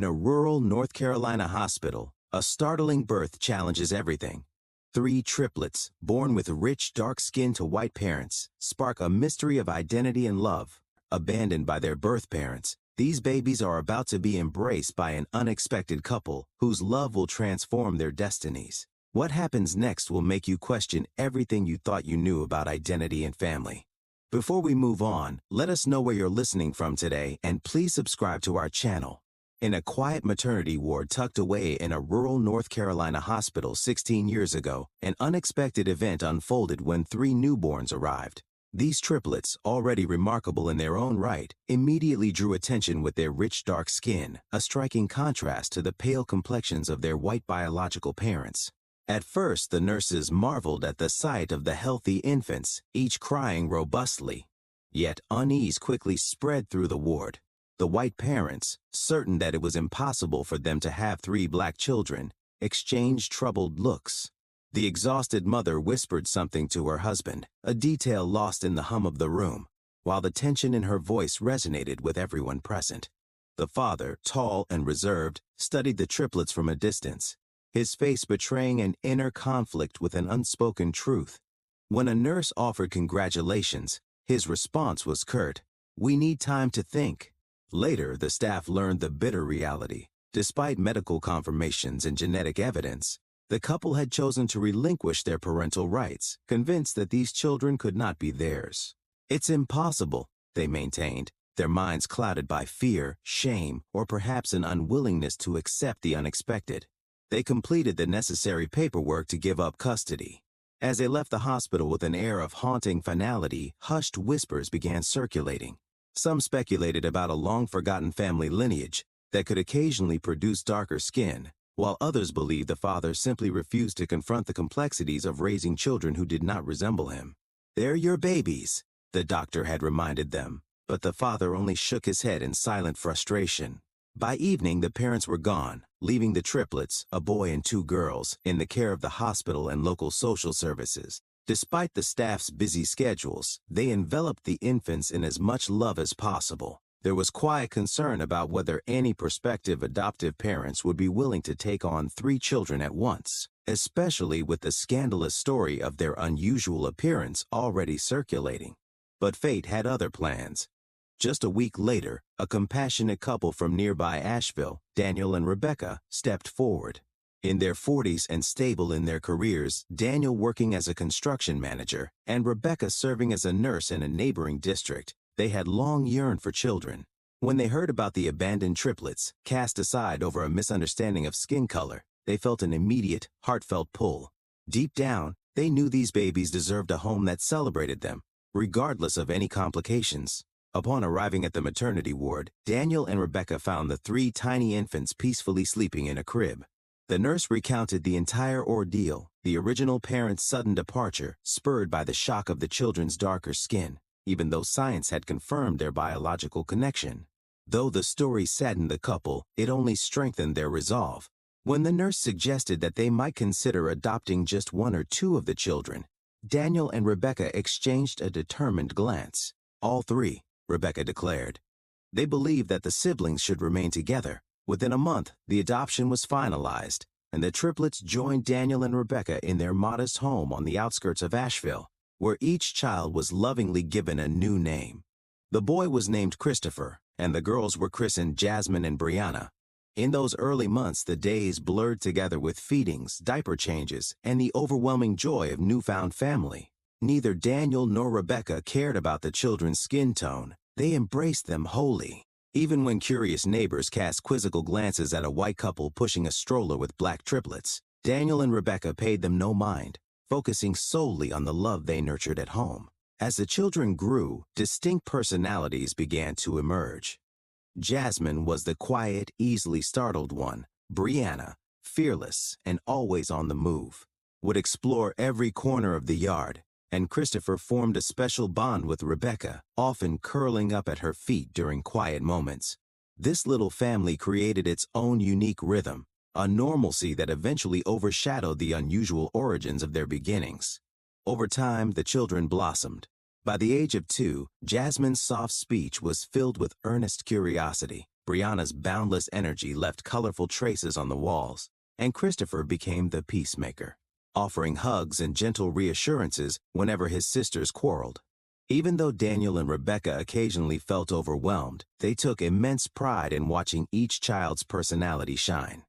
In a rural North Carolina hospital, a startling birth challenges everything. Three triplets, born with rich, dark skin to white parents, spark a mystery of identity and love. Abandoned by their birth parents, these babies are about to be embraced by an unexpected couple whose love will transform their destinies. What happens next will make you question everything you thought you knew about identity and family. Before we move on, let us know where you're listening from today, and please subscribe to our channel. In a quiet maternity ward tucked away in a rural North Carolina hospital 16 years ago, an unexpected event unfolded when three newborns arrived. These triplets, already remarkable in their own right, immediately drew attention with their rich dark skin, a striking contrast to the pale complexions of their white biological parents. At first, the nurses marveled at the sight of the healthy infants, each crying robustly. Yet unease quickly spread through the ward. The white parents, certain that it was impossible for them to have three black children, exchanged troubled looks. The exhausted mother whispered something to her husband, a detail lost in the hum of the room, while the tension in her voice resonated with everyone present. The father, tall and reserved, studied the triplets from a distance, his face betraying an inner conflict with an unspoken truth. When a nurse offered congratulations, his response was curt, "We need time to think." Later, the staff learned the bitter reality. Despite medical confirmations and genetic evidence, the couple had chosen to relinquish their parental rights, convinced that these children could not be theirs. "It's impossible," they maintained, their minds clouded by fear, shame, or perhaps an unwillingness to accept the unexpected. They completed the necessary paperwork to give up custody. As they left the hospital with an air of haunting finality, hushed whispers began circulating. Some speculated about a long-forgotten family lineage that could occasionally produce darker skin, while others believed the father simply refused to confront the complexities of raising children who did not resemble him. "They're your babies," the doctor had reminded them, but the father only shook his head in silent frustration. By evening, the parents were gone, leaving the triplets, a boy and two girls, in the care of the hospital and local social services. Despite the staff's busy schedules, they enveloped the infants in as much love as possible. There was quiet concern about whether any prospective adoptive parents would be willing to take on three children at once, especially with the scandalous story of their unusual appearance already circulating. But fate had other plans. Just a week later, a compassionate couple from nearby Asheville, Daniel and Rebecca, stepped forward. In their 40s and stable in their careers, Daniel working as a construction manager and Rebecca serving as a nurse in a neighboring district, they had long yearned for children. When they heard about the abandoned triplets, cast aside over a misunderstanding of skin color, they felt an immediate, heartfelt pull. Deep down, they knew these babies deserved a home that celebrated them, regardless of any complications. Upon arriving at the maternity ward, Daniel and Rebecca found the three tiny infants peacefully sleeping in a crib. The nurse recounted the entire ordeal, the original parents' sudden departure, spurred by the shock of the children's darker skin, even though science had confirmed their biological connection. Though the story saddened the couple, it only strengthened their resolve. When the nurse suggested that they might consider adopting just one or two of the children, Daniel and Rebecca exchanged a determined glance. "All three," Rebecca declared. They believed that the siblings should remain together. Within a month, the adoption was finalized, and the triplets joined Daniel and Rebecca in their modest home on the outskirts of Asheville, where each child was lovingly given a new name. The boy was named Christopher, and the girls were christened Jasmine and Brianna. In those early months, the days blurred together with feedings, diaper changes, and the overwhelming joy of newfound family. Neither Daniel nor Rebecca cared about the children's skin tone. They embraced them wholly. Even when curious neighbors cast quizzical glances at a white couple pushing a stroller with black triplets, Daniel and Rebecca paid them no mind, focusing solely on the love they nurtured at home. As the children grew, distinct personalities began to emerge. Jasmine was the quiet, easily startled one. Brianna, fearless and always on the move, would explore every corner of the yard, and Christopher formed a special bond with Rebecca, often curling up at her feet during quiet moments. This little family created its own unique rhythm, a normalcy that eventually overshadowed the unusual origins of their beginnings. Over time, the children blossomed. By the age of 2, Jasmine's soft speech was filled with earnest curiosity, Brianna's boundless energy left colorful traces on the walls, and Christopher became the peacemaker, offering hugs and gentle reassurances whenever his sisters quarreled. Even though Daniel and Rebecca occasionally felt overwhelmed, they took immense pride in watching each child's personality shine.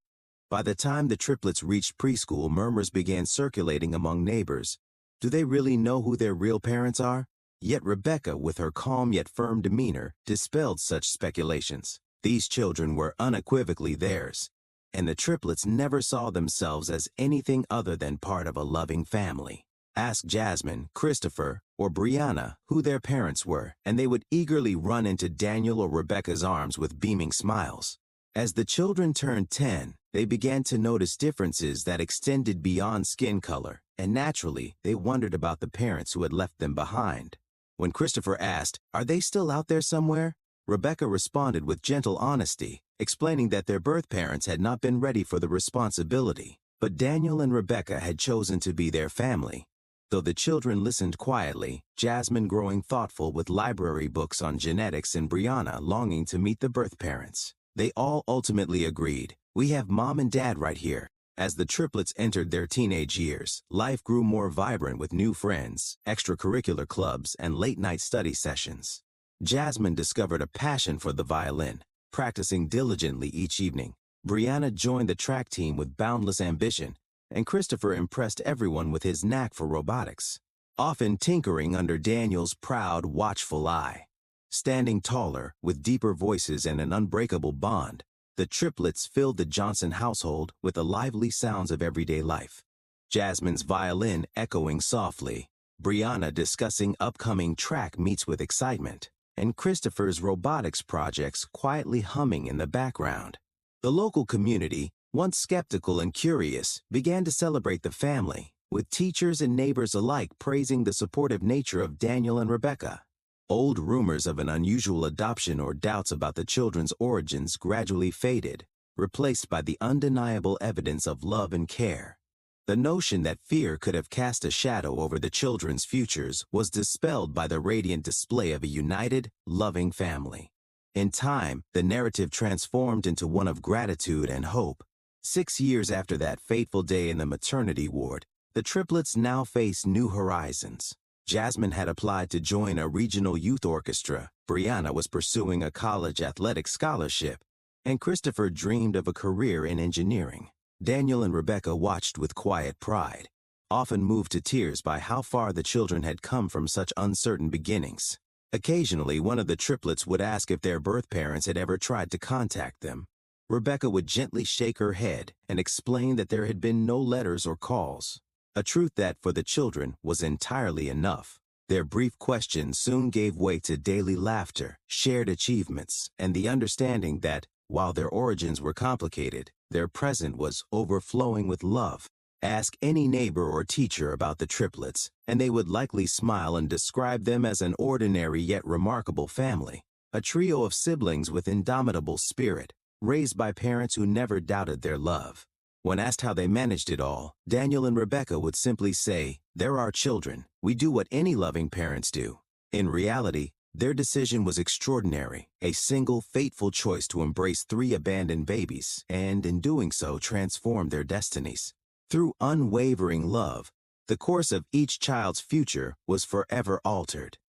By the time the triplets reached preschool, murmurs began circulating among neighbors. Do they really know who their real parents are? Yet Rebecca, with her calm yet firm demeanor, dispelled such speculations. These children were unequivocally theirs, and the triplets never saw themselves as anything other than part of a loving family. Ask Jasmine, Christopher, or Brianna who their parents were, and they would eagerly run into Daniel or Rebecca's arms with beaming smiles. As the children turned 10, they began to notice differences that extended beyond skin color, and naturally, they wondered about the parents who had left them behind. When Christopher asked, "Are they still out there somewhere?" Rebecca responded with gentle honesty, explaining that their birth parents had not been ready for the responsibility. But Daniel and Rebecca had chosen to be their family. Though the children listened quietly, Jasmine growing thoughtful with library books on genetics and Brianna longing to meet the birth parents. They all ultimately agreed, "We have Mom and Dad right here." As the triplets entered their teenage years, life grew more vibrant with new friends, extracurricular clubs, and late-night study sessions. Jasmine discovered a passion for the violin, practicing diligently each evening. Brianna joined the track team with boundless ambition, and Christopher impressed everyone with his knack for robotics, often tinkering under Daniel's proud, watchful eye. Standing taller, with deeper voices and an unbreakable bond, the triplets filled the Johnson household with the lively sounds of everyday life. Jasmine's violin echoing softly, Brianna discussing upcoming track meets with excitement, and Christopher's robotics projects quietly humming in the background. The local community, once skeptical and curious, began to celebrate the family, with teachers and neighbors alike praising the supportive nature of Daniel and Rebecca. Old rumors of an unusual adoption or doubts about the children's origins gradually faded, replaced by the undeniable evidence of love and care. The notion that fear could have cast a shadow over the children's futures was dispelled by the radiant display of a united, loving family. In time, the narrative transformed into one of gratitude and hope. 6 years after that fateful day in the maternity ward, the triplets now faced new horizons. Jasmine had applied to join a regional youth orchestra, Brianna was pursuing a college athletic scholarship, and Christopher dreamed of a career in engineering. Daniel and Rebecca watched with quiet pride, often moved to tears by how far the children had come from such uncertain beginnings. Occasionally, one of the triplets would ask if their birth parents had ever tried to contact them. Rebecca would gently shake her head and explain that there had been no letters or calls, a truth that, for the children, was entirely enough. Their brief questions soon gave way to daily laughter, shared achievements, and the understanding that, while their origins were complicated, their present was overflowing with love. Ask any neighbor or teacher about the triplets, and they would likely smile and describe them as an ordinary yet remarkable family, a trio of siblings with indomitable spirit, raised by parents who never doubted their love. When asked how they managed it all, Daniel and Rebecca would simply say, "They're our children. We do what any loving parents do." In reality, their decision was extraordinary, a single fateful choice to embrace 3 abandoned babies, and in doing so transform their destinies. Through unwavering love, the course of each child's future was forever altered.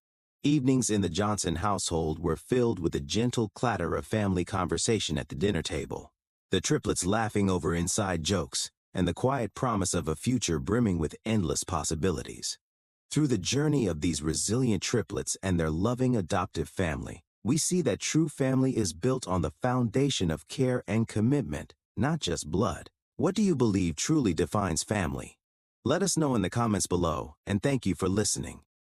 Evenings in the Johnson household were filled with the gentle clatter of family conversation at the dinner table, the triplets laughing over inside jokes, and the quiet promise of a future brimming with endless possibilities. Through the journey of these resilient triplets and their loving adoptive family, we see that true family is built on the foundation of care and commitment, not just blood. What do you believe truly defines family? Let us know in the comments below, and thank you for listening.